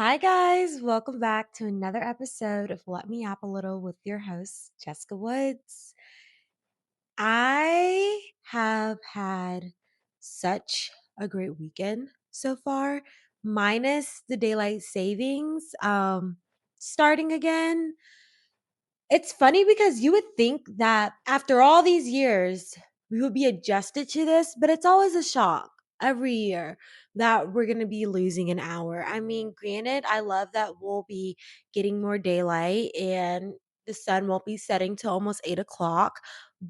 Hi, guys. Welcome back to another episode of Let Me Up a Little with your host, Jessica Woods. I have had such a great weekend so far, minus the daylight savings starting again. It's funny because you would think that after all these years, we would be adjusted to this, but it's always a shock every year that we're going to be losing an hour. I mean, granted, I love that we'll be getting more daylight and the sun won't be setting till almost 8 o'clock.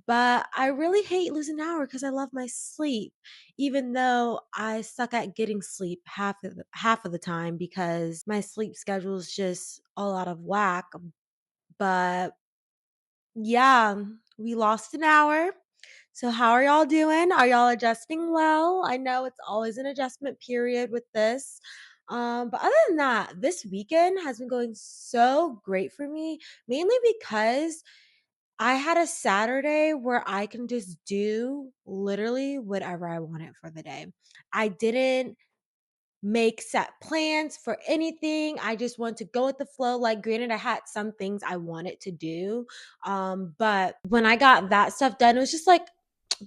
But I really hate losing an hour because I love my sleep, even though I suck at getting sleep half of the time because my sleep schedule is just all out of whack. But yeah, we lost an hour. So how are y'all doing? Are y'all adjusting well? I know it's always an adjustment period with this. But other than that, this weekend has been going so great for me, mainly because I had a Saturday where I can just do literally whatever I wanted for the day. I didn't make set plans for anything. I just want to go with the flow. Like, granted, I had some things I wanted to do. But when I got that stuff done, it was just like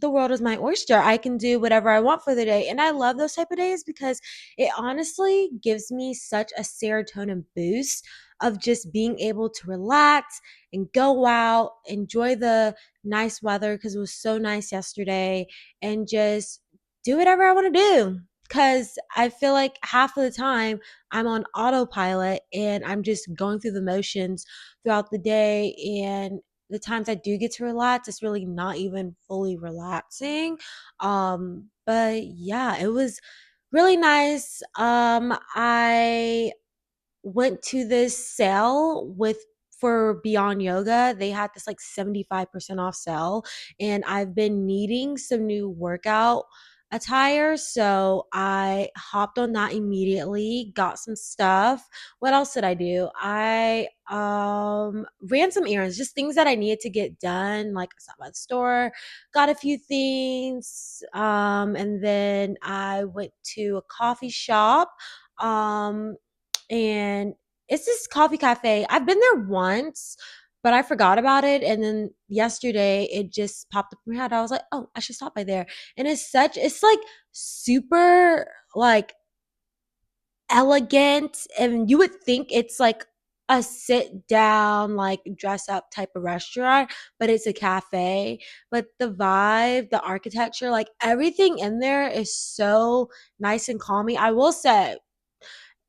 the world is my oyster. I can do whatever I want for the day. And I love those type of days because it honestly gives me such a serotonin boost of just being able to relax and go out, enjoy the nice weather because it was so nice yesterday, and just do whatever I want to do. Because I feel like half of the time I'm on autopilot and I'm just going through the motions throughout the day. And the times I do get to relax, it's really not even fully relaxing. But yeah, it was really nice. I went to this sale with for Beyond Yoga. They had this like 75% off sale, and I've been needing some new workout attire, so I hopped on that immediately, got some stuff. What else did I do? I ran some errands, just things that I needed to get done. Like, I stopped by the store, got a few things, and then I went to a coffee shop. Um and it's this coffee cafe. I've been there once, but I forgot about it. And then yesterday it just popped up in my head. I was like, oh, I should stop by there. And it's like super like elegant. And you would think it's like a sit down, like dress up type of restaurant, but it's a cafe. But the vibe, the architecture, like everything in there is so nice and calming. I will say,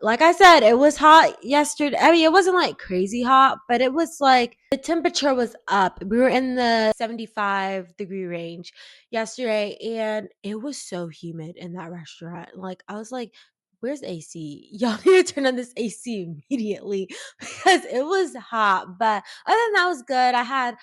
like I said, it was hot yesterday. I mean, it wasn't like crazy hot, but it was like the temperature was up. We were in the 75-degree range yesterday, and it was so humid in that restaurant. Like, I was like, where's AC? Y'all need to turn on this AC immediately because it was hot. But other than that, was good. I had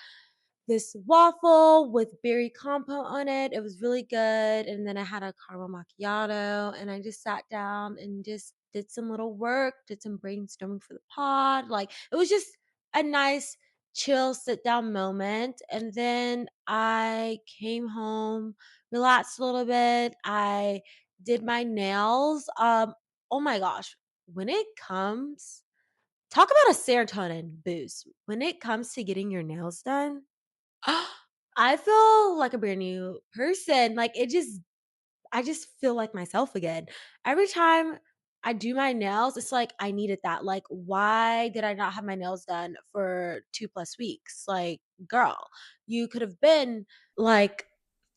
this waffle with berry compote on it. It was really good. And then I had a caramel macchiato, and I just sat down and just did some little work, did some brainstorming for the pod. Like, it was just a nice, chill, sit down moment. And then I came home, relaxed a little bit. I did my nails. Oh my gosh, when it comes, talk about a serotonin boost. When it comes to getting your nails done, I feel like a brand new person. Like, I just feel like myself again. Every time I do my nails, it's like I needed that. Like, why did I not have my nails done for 2+ weeks? Like, girl, you could have been like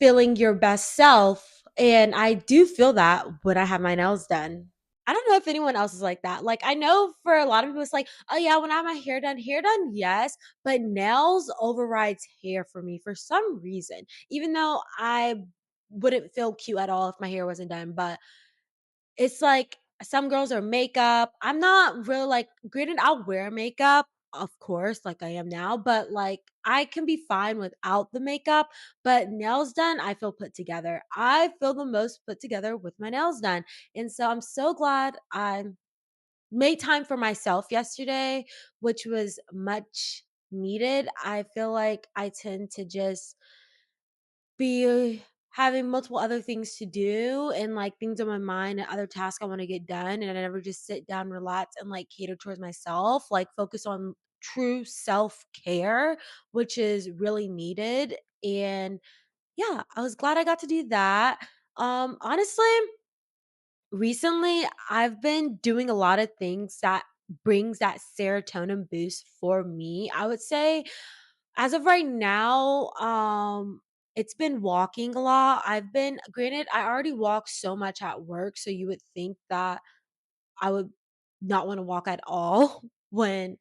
feeling your best self. And I do feel that when I have my nails done. I don't know if anyone else is like that. Like, I know for a lot of people, it's like, oh yeah, when I have my hair done, yes, but nails overrides hair for me for some reason. Even though I wouldn't feel cute at all if my hair wasn't done, but it's like some girls are makeup. I'm not really like, granted, I'll wear makeup, of course, like I am now, but like I can be fine without the makeup. But nails done, I feel put together. I feel the most put together with my nails done. And so I'm so glad I made time for myself yesterday, which was much needed. I feel like I tend to just be having multiple other things to do and like things on my mind and other tasks I want to get done. And I never just sit down, relax, and like cater towards myself, like focus on true self care, which is really needed. And yeah, I was glad I got to do that. Honestly, recently I've been doing a lot of things that brings that serotonin boost for me. I would say as of right now, it's been walking a lot. I've been granted, I already walk so much at work, so you would think that I would not wanna walk at all when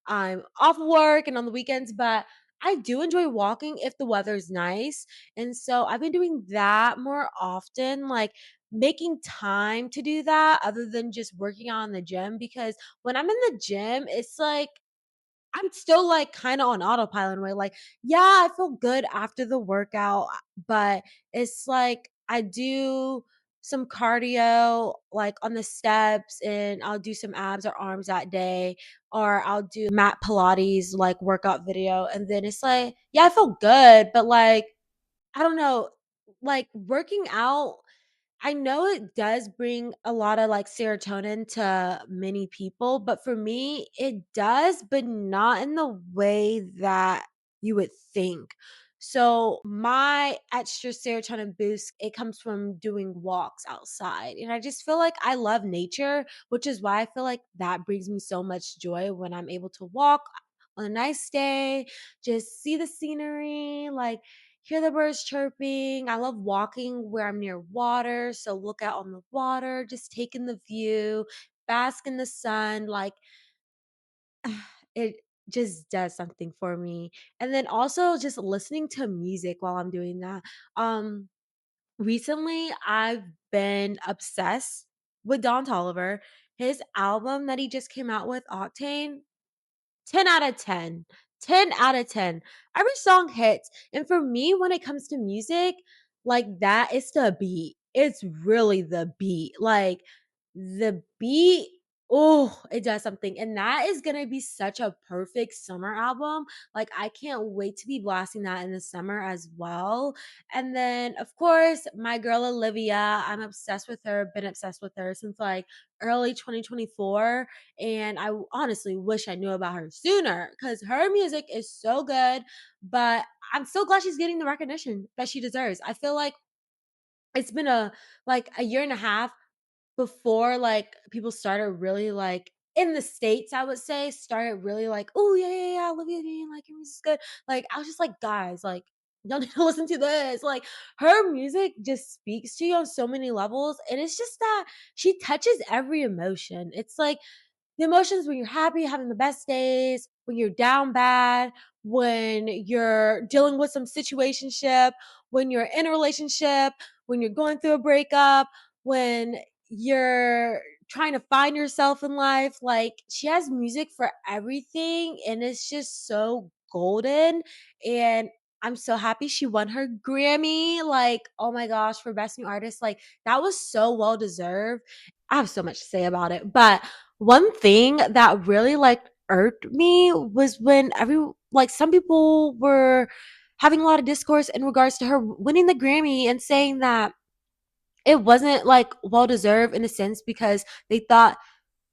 I'm off work and on the weekends, but I do enjoy walking if the weather's nice, and so I've been doing that more often, like, making time to do that other than just working out in the gym because when I'm in the gym, it's like I'm still, like, kinda on autopilot in a way, like, yeah, I feel good after the workout, but it's like I do some cardio, like, on the steps, and I'll do some abs or arms that day, or I'll do mat Pilates, like, workout video, and then it's like, yeah, I feel good, but, like, I don't know, like, working out I know it does bring a lot of like serotonin to many people, but for me, it does, but not in the way that you would think. So, my extra serotonin boost, it comes from doing walks outside. And I just feel like I love nature, which is why I feel like that brings me so much joy when I'm able to walk on a nice day, just see the scenery, like hear the birds chirping. I love walking where I'm near water. So look out on the water, just taking the view, bask in the sun. Like it just does something for me. And then also just listening to music while I'm doing that. Recently I've been obsessed with Don Toliver. His album that he just came out with, Octane, 10 out of 10. 10 out of 10. Every song hits. And for me, when it comes to music, like that, it's the beat. It's really the beat. Like the beat, oh, it does something. And that is going to be such a perfect summer album. Like, I can't wait to be blasting that in the summer as well. And then, of course, my girl Olivia, I'm obsessed with her, been obsessed with her since like early 2024 and honestly wish I knew about her sooner because her music is so good. But I'm so glad she's getting the recognition that she deserves. I feel like it's been a year and a half before like people started really like in the states, I would say, started really like, oh yeah, yeah, yeah, Olivia Dean, like your music's good. Like I was just like, guys, like y'all need to listen to this. Like her music just speaks to you on so many levels, and it's just that she touches every emotion. It's like the emotions when you're happy, having the best days, when you're down bad, when you're dealing with some situationship, when you're in a relationship, when you're going through a breakup, when you're trying to find yourself in life. Like she has music for everything and it's just so golden. And I'm so happy she won her Grammy. Like, oh my gosh, for Best New Artist. Like, that was so well deserved. I have so much to say about it. But one thing that really like irked me was when some people were having a lot of discourse in regards to her winning the Grammy and saying that it wasn't like well deserved in a sense because they thought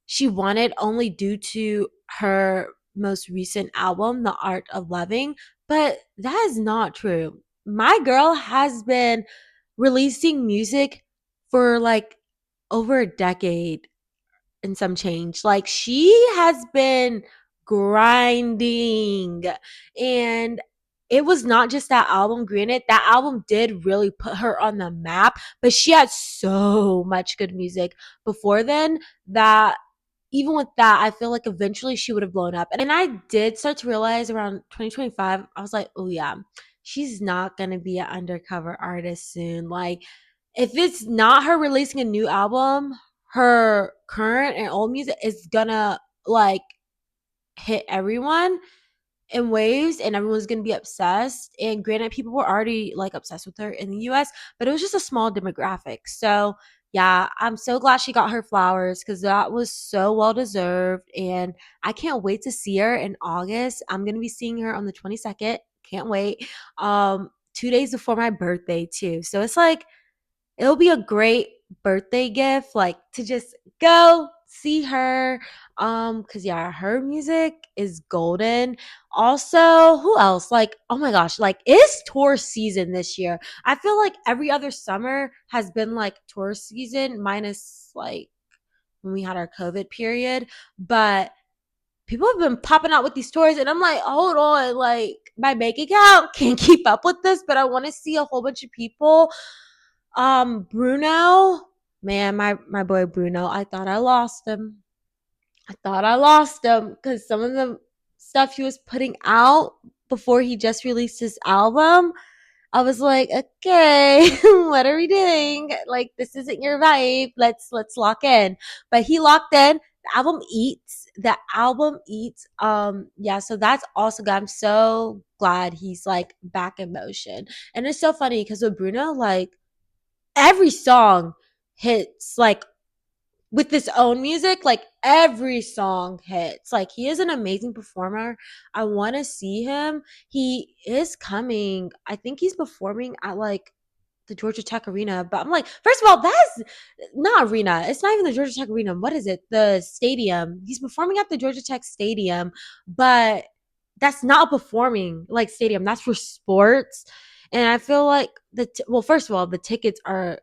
she won it only due to her most recent album, The Art of Loving. But that is not true. My girl has been releasing music for like over a decade and some change. Like she has been grinding and it was not just that album. Granted, that album did really put her on the map, but she had so much good music before then that even with that, I feel like eventually she would have blown up. And I did start to realize around 2025, I was like, oh yeah, she's not going to be an undercover artist soon. Like, if it's not her releasing a new album, her current and old music is gonna like hit everyone in waves and everyone's gonna be obsessed. And granted, people were already like obsessed with her in the US, but it was just a small demographic. So yeah, I'm so glad she got her flowers because that was so well deserved. And I can't wait to see her in August. I'm gonna be seeing her on the 22nd. Can't wait. 2 days before my birthday too. So it's like it'll be a great birthday gift, like to just go see her. Cause yeah, her music is golden. Also, who else? Like, oh my gosh, like it's tour season this year. I feel like every other summer has been like tour season, minus like when we had our COVID period. But people have been popping out with these tours, and I'm like, hold on, like my bank account can't keep up with this, but I want to see a whole bunch of people. Bruno, man, my boy Bruno, I thought I lost him. I thought I lost him because some of the stuff he was putting out before he just released his album, I was like, okay, what are we doing? Like, this isn't your vibe. Let's lock in. But he locked in. The album eats. The album eats. Yeah, so that's also good. I'm so glad he's like back in motion. And it's so funny because with Bruno, like every song hits like with his own music, like every song hits. Like he is an amazing performer. I want to see him. He is coming. I think he's performing at like the Georgia Tech Arena. But I'm like, first of all, that's not arena. It's not even the Georgia Tech Arena. What is it? The stadium. He's performing at the Georgia Tech Stadium, but that's not a performing like stadium. That's for sports. And I feel like well, first of all, the tickets are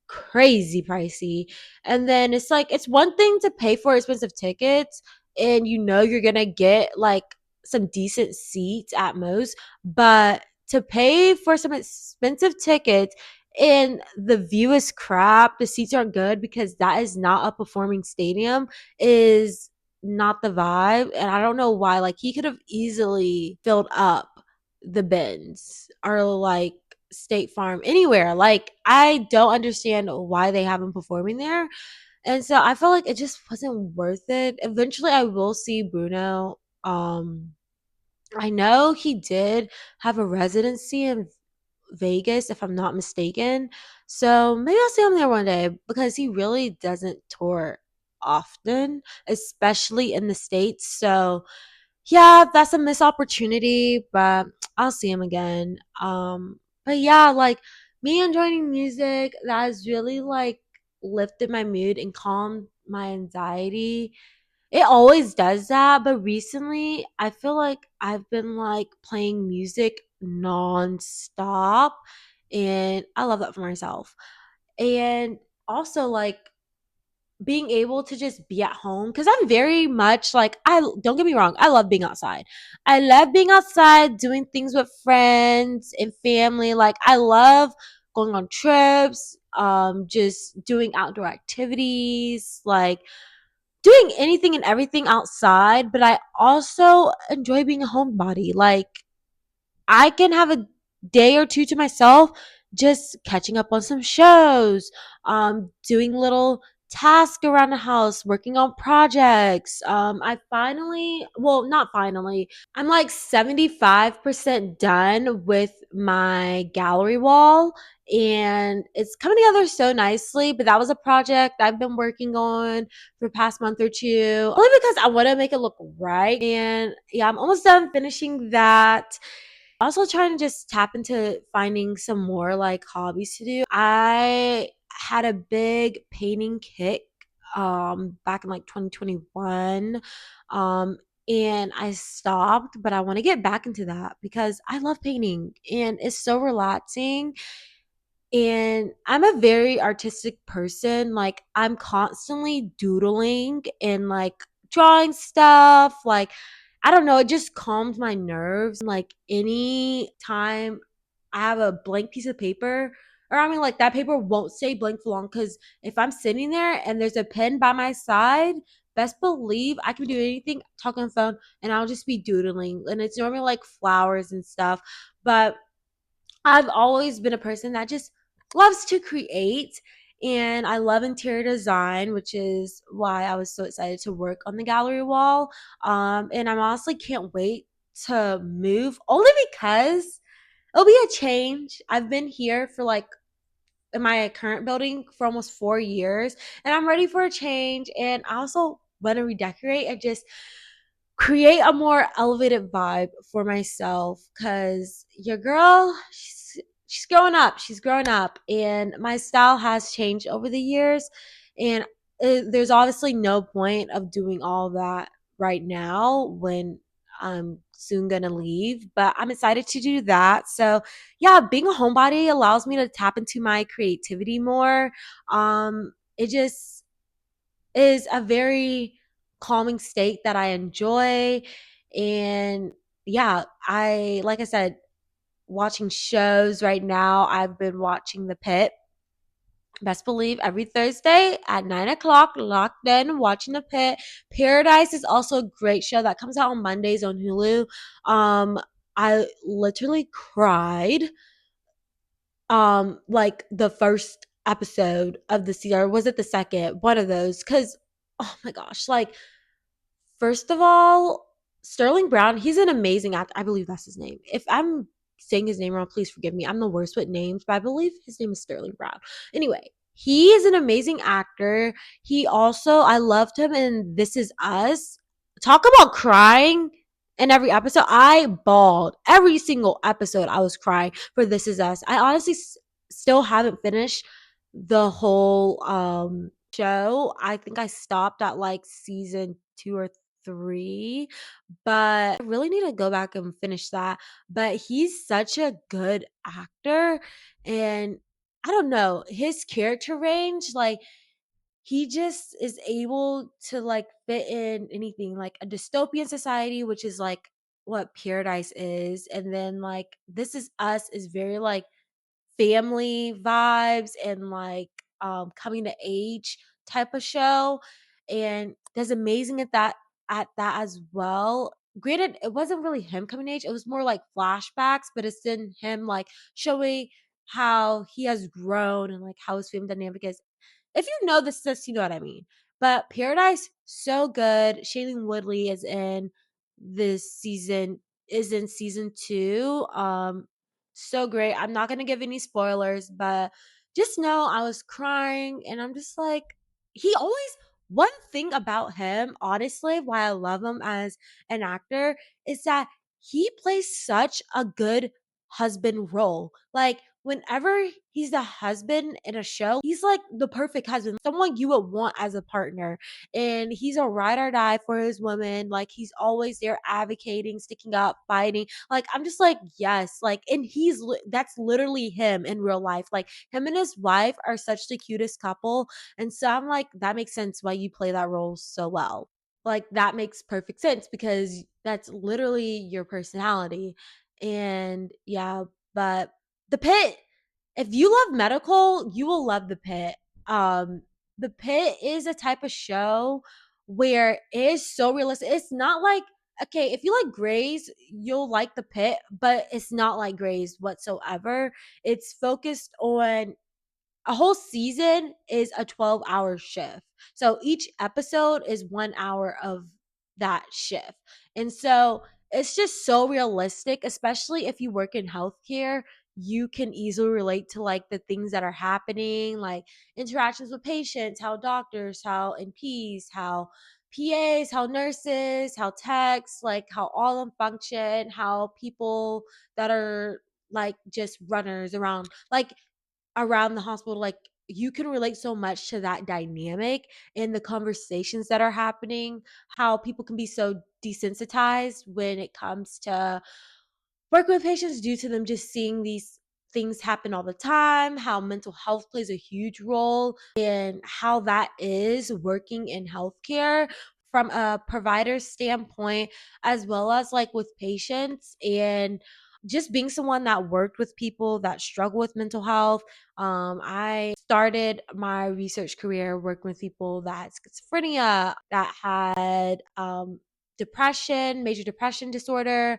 crazy pricey. And then it's like it's one thing to pay for expensive tickets and you know you're gonna get like some decent seats at most, but to pay for some expensive tickets and the view is crap, the seats aren't good because that is not a performing stadium is not the vibe. And I don't know why. Like he could have easily filled up the bins or like State Farm anywhere. Like I don't understand why they have him performing there. And so I felt like it just wasn't worth it. Eventually I will see Bruno. I know he did have a residency in Vegas, if I'm not mistaken. So maybe I'll see him there one day because he really doesn't tour often, especially in the States. So yeah, that's a missed opportunity, but I'll see him again. But yeah, like me enjoying music, that has really like lifted my mood and calmed my anxiety. It always does that, but recently I feel like I've been like playing music nonstop, and I love that for myself. And also like being able to just be at home because I'm very much like I don't get me wrong, I love being outside. I love being outside, doing things with friends and family. Like I love going on trips, just doing outdoor activities, like doing anything and everything outside, but I also enjoy being a homebody. Like I can have a day or two to myself just catching up on some shows, doing little tasks around the house, working on projects. I finally, well, not finally, I'm like 75% done with my gallery wall and it's coming together so nicely. But that was a project I've been working on for the past month or two, only because I want to make it look right. And yeah, I'm almost done finishing that. Also trying to just tap into finding some more like hobbies to do. I had a big painting kick back in like 2021. And I stopped, but I want to get back into that because I love painting and it's so relaxing. And I'm a very artistic person. Like I'm constantly doodling and like drawing stuff. Like I don't know, it just calms my nerves. Like any time I have a blank piece of paper, or I mean like that paper won't stay blank for long because if I'm sitting there and there's a pen by my side, best believe I can do anything, talk on the phone, and I'll just be doodling. And it's normally like flowers and stuff. But I've always been a person that just loves to create, and I love interior design, which is why I was so excited to work on the gallery wall. And I honestly can't wait to move only because it'll be a change. I've been here for like in my current building for almost 4 years, and I'm ready for a change. And I also want to redecorate and just create a more elevated vibe for myself because your girl she's growing up. She's growing up, and my style has changed over the years. And there's obviously no point of doing all that right now when I'm soon gonna leave. But I'm excited to do that. So yeah, being a homebody allows me to tap into my creativity more. It just is a very calming state that I enjoy. And yeah, like I said, watching shows right now. I've been watching The Pit. Best believe every Thursday at 9 o'clock, locked in, watching The Pit. Paradise is also a great show that comes out on Mondays on Hulu. I literally cried like the first episode of the season, or was it the second? One of those. Cause oh my gosh, like first of all, Sterling Brown, he's an amazing actor. I believe that's his name. If I'm saying his name wrong, please forgive me. I'm the worst with names, but I believe his name is Sterling Brown. Anyway, he is an amazing actor. He also, I loved him in This Is Us. Talk about crying in every episode. I bawled every single episode. I was crying for This Is Us. I honestly still haven't finished the whole show. I think I stopped at like season 2 or 3, but I really need to go back and finish that. But he's such a good actor, and I don't know, his character range, like he just is able to like fit in anything, like a dystopian society, which is like what Paradise is, and then like This Is Us is very like family vibes and like coming to age type of show, and does amazing at that as well. Granted, it wasn't really him coming to age, it was more like flashbacks, but it's in him like showing how he has grown and like how his family dynamic is. If you know this, you know what I mean. But Paradise, so good. Shailene Woodley is in season 2. So great. I'm not gonna give any spoilers, but just know I was crying and I'm just like, he always, one thing about him, honestly, why I love him as an actor is that he plays such a good husband role. Like whenever he's the husband in a show, he's like the perfect husband, someone you would want as a partner. And he's a ride or die for his woman. Like he's always there advocating, sticking up, fighting. Like I'm just like, yes, like, and that's literally him in real life. Like him and his wife are such the cutest couple. And so I'm like, that makes sense why you play that role so well. Like that makes perfect sense because that's literally your personality. And yeah, but The Pit, if you love medical, you will love The Pit. Um The Pit is a type of show where it is so realistic. It's not like, okay, if you like Grays, you'll like The Pit, but it's not like Grays whatsoever. It's focused on a whole season is a 12-hour shift. So each episode is 1 hour of that shift. And so it's just so realistic, especially if you work in healthcare. You can easily relate to like the things that are happening, like interactions with patients, how doctors, how NPs, how PAs, how nurses, how techs, like how all of them function, how people that are like just runners around the hospital, like you can relate so much to that dynamic and the conversations that are happening, how people can be so desensitized when it comes to working with patients due to them just seeing these things happen all the time, how mental health plays a huge role, and how that is working in healthcare from a provider standpoint, as well as like with patients, and just being someone that worked with people that struggle with mental health. I started my research career working with people that had schizophrenia, that had depression, major depression disorder,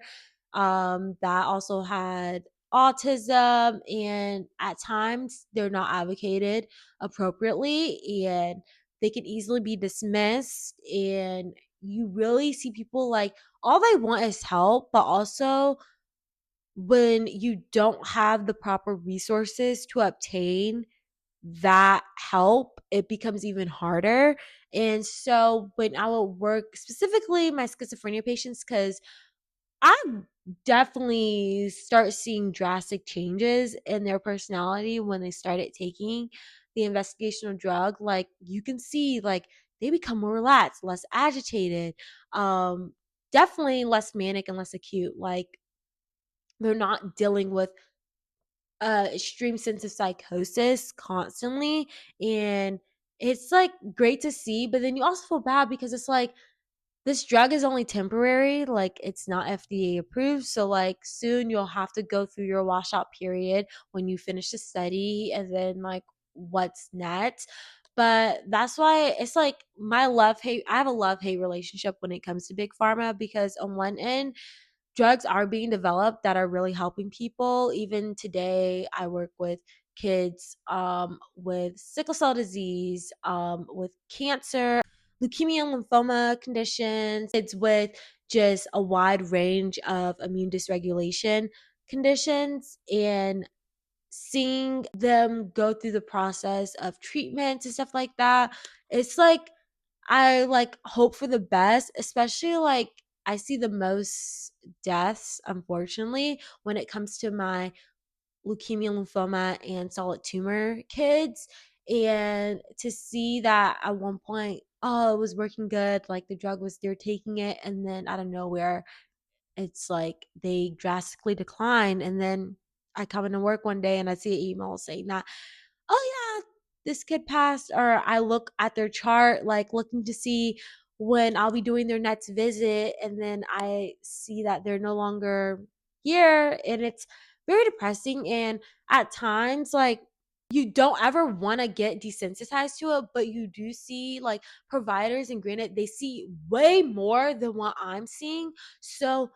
that also had autism, and at times they're not advocated appropriately and they can easily be dismissed. And you really see people like all they want is help, but also when you don't have the proper resources to obtain that help, it becomes even harder. And so when I would work specifically my schizophrenia patients, because I definitely start seeing drastic changes in their personality when they started taking the investigational drug. Like, you can see, like, they become more relaxed, less agitated, um, definitely less manic and less acute. Like, they're not dealing with extreme sense of psychosis constantly, and it's, like, great to see, but then you also feel bad because it's like, this drug is only temporary, like, it's not FDA approved, so, like, soon you'll have to go through your washout period when you finish the study, and then, like, what's next? But that's why it's like my love-hate I have a love-hate relationship when it comes to big pharma, because on one end, drugs are being developed that are really helping people. Even today, I work with kids, with sickle cell disease, with cancer, leukemia and lymphoma conditions. It's with just a wide range of immune dysregulation conditions, and seeing them go through the process of treatments and stuff like that, it's like I, like, hope for the best, especially, like, I see the most deaths, unfortunately, when it comes to my leukemia, lymphoma, and solid tumor kids, and to see that at one point, oh, it was working good, like, the drug was they're taking it, and then out of nowhere, it's like they drastically decline, and then I come into work one day and I see an email saying that, "Oh, yeah, this kid passed," or I look at their chart, like, looking to see when I'll be doing their next visit, and then I see that they're no longer here, and it's very depressing, and at times, like, you don't ever wanna get desensitized to it, but you do see, like, providers, and granted, they see way more than what I'm seeing, so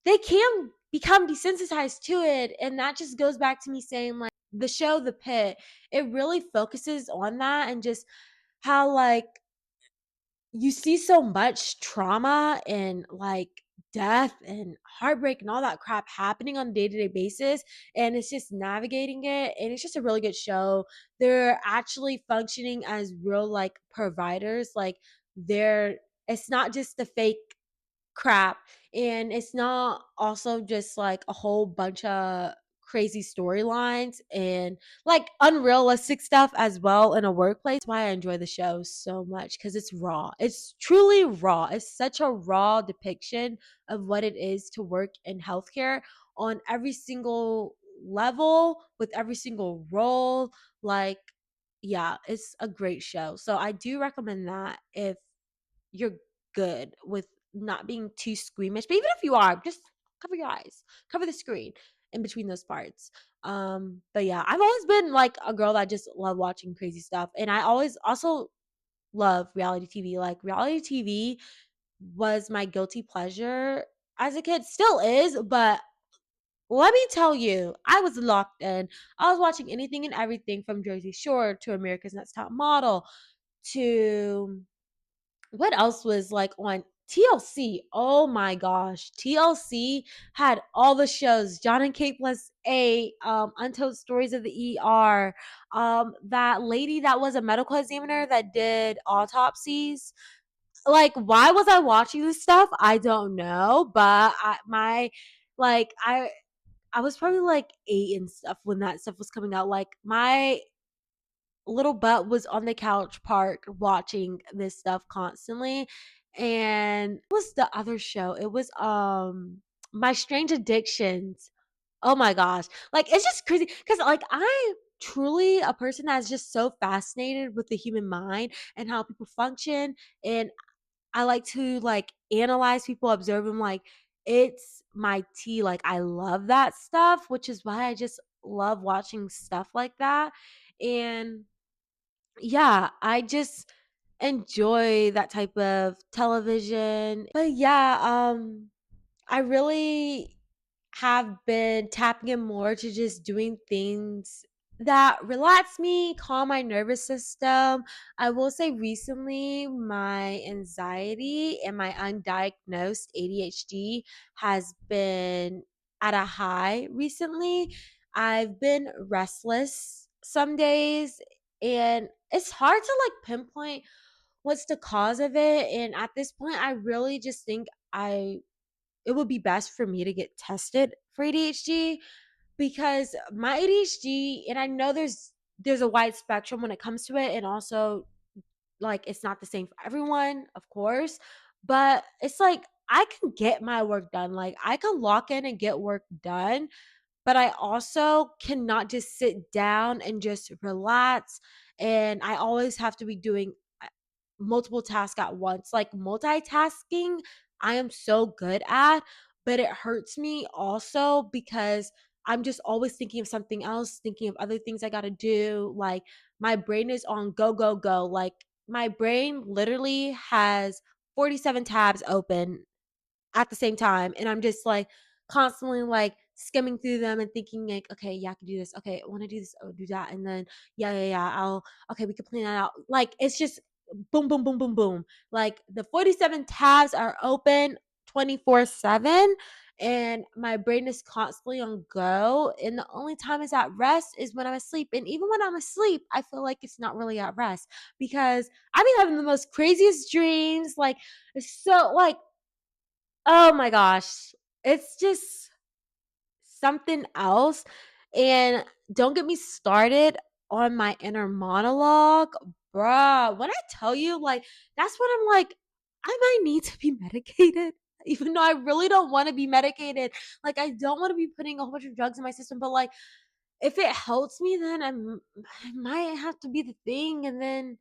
they can become desensitized to it, and that just goes back to me saying, like, the show The Pit, it really focuses on that, and just how, like, you see so much trauma and, like, death and heartbreak and all that crap happening on a day-to-day basis, and it's just navigating it, and it's just a really good show. They're actually functioning as real, like, providers, like, they're it's not just the fake crap, and it's not also just like a whole bunch of crazy storylines and like unrealistic stuff as well in a workplace. That's why I enjoy the show so much, because it's raw. It's truly raw. It's such a raw depiction of what it is to work in healthcare on every single level with every single role. Like, yeah, it's a great show, so I do recommend that if you're good with not being too squeamish. But even if you are, just cover your eyes, cover the screen in between those parts. But yeah, I've always been like a girl that just love watching crazy stuff. And I always also love reality TV. Like, reality TV was my guilty pleasure as a kid, still is, but let me tell you, I was locked in. I was watching anything and everything from Jersey Shore to America's Next Top Model to what else was, like, on TLC? Oh my gosh, TLC had all the shows, John and Kate Plus 8, Untold Stories of the ER, that lady that was a medical examiner that did autopsies. Like, why was I watching this stuff? I don't know, but I was probably, like, 8 and stuff when that stuff was coming out. Like, my little butt was on the couch parked watching this stuff constantly. And what was the other show? It was My Strange Addictions. Oh my gosh. Like, it's just crazy cuz like I truly a person that's just so fascinated with the human mind and how people function, and I like to like analyze people, observe them, like it's my tea. Like, I love that stuff, which is why I just love watching stuff like that. And yeah, I just enjoy that type of television. But yeah, I really have been tapping in more to just doing things that relax me, calm my nervous system. I will say recently, my anxiety and my undiagnosed ADHD has been at a high recently. I've been restless some days, and it's hard to like pinpoint what's the cause of it. And at this point, I really just think I it would be best for me to get tested for ADHD, because my ADHD, and I know there's a wide spectrum when it comes to it, and also like it's not the same for everyone, of course, but it's like I can get my work done. Like I can lock in and get work done, but I also cannot just sit down and just relax. And I always have to be doing multiple tasks at once. Like multitasking, I am so good at, but it hurts me also because I'm just always thinking of something else, thinking of other things I got to do. Like my brain is on go, go, go. Like my brain literally has 47 tabs open at the same time. And I'm just like constantly like skimming through them and thinking like, okay, yeah, I can do this. Okay, I want to do this. Oh, do that. And then yeah. Okay, we can plan that out. Like it's just boom, boom, boom, boom, boom. Like the 47 tabs are open 24/7, and my brain is constantly on go. And the only time it's at rest is when I'm asleep. And even when I'm asleep, I feel like it's not really at rest because I've been having the most craziest dreams. Like it's so like, oh my gosh. It's just something else. And don't get me started on my inner monologue. Bruh, when I tell you, like, that's what I'm like, I might need to be medicated. Even though I really don't want to be medicated. Like, I don't want to be putting a whole bunch of drugs in my system. But, like, if it helps me, then I might have to be the thing. And then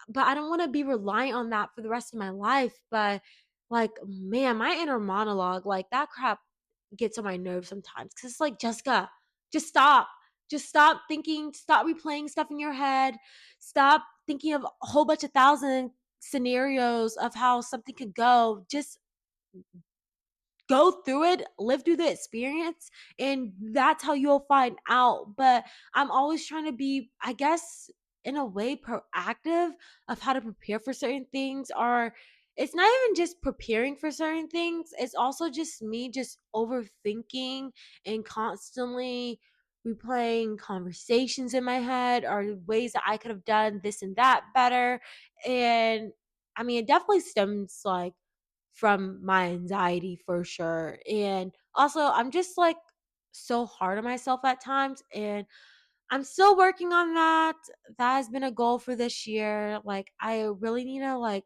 but I don't want to be reliant on that for the rest of my life. But like, man, my inner monologue, like that crap gets on my nerves sometimes. Cause it's like, Jessica, just stop. Just stop thinking, stop replaying stuff in your head. Stop thinking of a whole bunch of thousand scenarios of how something could go. Just go through it, live through the experience, and that's how you'll find out. But I'm always trying to be, I guess, in a way proactive of how to prepare for certain things. Or it's not even just preparing for certain things, it's also just me just overthinking and constantly replaying conversations in my head or ways that I could have done this and that better. And I mean, it definitely stems like from my anxiety for sure. And also, I'm just like so hard on myself at times. And I'm still working on that. That has been a goal for this year. Like, I really need to like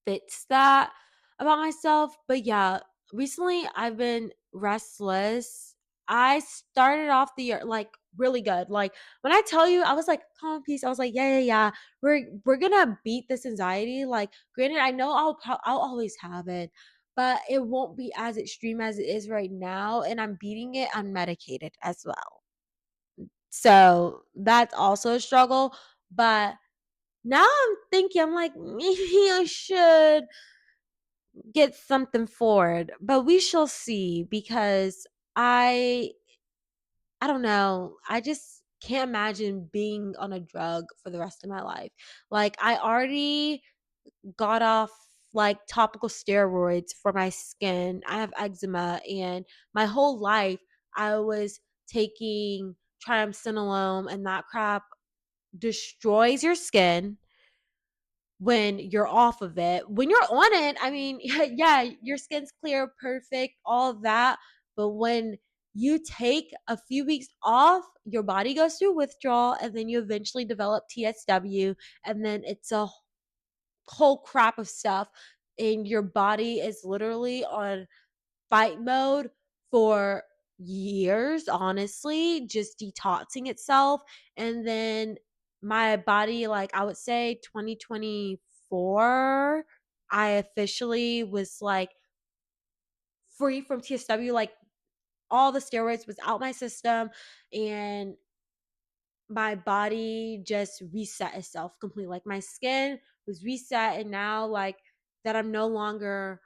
fix that about myself. But yeah, recently I've been restless. I started off the year like really good. Like when I tell you, I was like calm peace. I was like, yeah. We're gonna beat this anxiety. Like, granted, I know I'll always have it, but it won't be as extreme as it is right now. And I'm beating it unmedicated as well. So that's also a struggle. But now I'm thinking, I'm like, maybe I should get something forward, but we shall see because I I don't know. I just can't imagine being on a drug for the rest of my life. Like I already got off like topical steroids for my skin. I have eczema and my whole life I was taking triamcinolone, and that crap destroys your skin when you're off of it. When you're on it, I mean, yeah, your skin's clear, perfect, all of that. But when you take a few weeks off, your body goes through withdrawal, and then you eventually develop TSW, and then it's a whole crap of stuff. And your body is literally on fight mode for years, honestly, just detoxing itself. And then my body, like I would say 2024, I officially was like free from TSW, like all the steroids was out my system, and my body just reset itself completely. Like my skin was reset, and now like that I'm no longer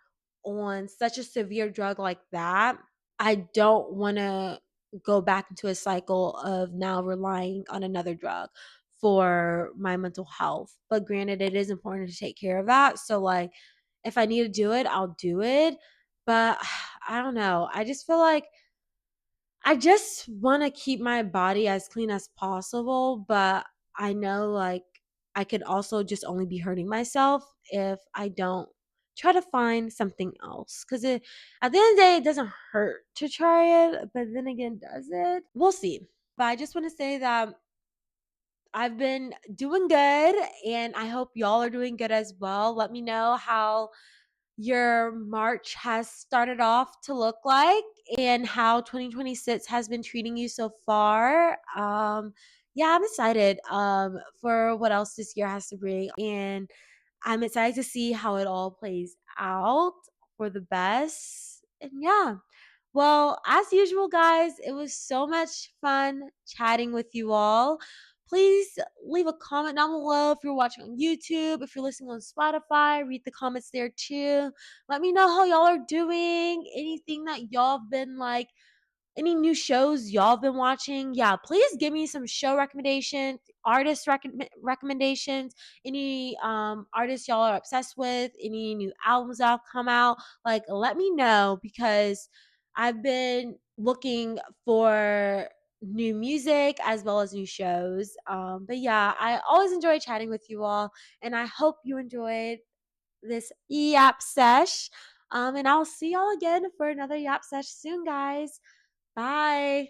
on such a severe drug like that, I don't want to go back into a cycle of now relying on another drug for my mental health. But granted, it is important to take care of that. So, like, if I need to do it, I'll do it. But I don't know. I just feel like I just want to keep my body as clean as possible. But I know, like, I could also just only be hurting myself if I don't try to find something else because at the end of the day, it doesn't hurt to try it. But then again, does it? We'll see. But I just want to say that I've been doing good and I hope y'all are doing good as well. Let me know how your March has started off to look like and how 2026 has been treating you so far. Yeah, I'm excited for what else this year has to bring, and I'm excited to see how it all plays out for the best. And yeah, well, as usual, guys, it was so much fun chatting with you all. Please leave a comment down below if you're watching on YouTube, if you're listening on Spotify, read the comments there too. Let me know how y'all are doing, anything that y'all have been like, any new shows y'all been watching. Yeah, please give me some show recommendations, artist recommendations, any artists y'all are obsessed with, any new albums that have come out. Like, let me know because I've been looking for new music as well as new shows. But yeah, I always enjoy chatting with you all, and I hope you enjoyed this yap sesh. And I'll see y'all again for another yap sesh soon, guys. Bye.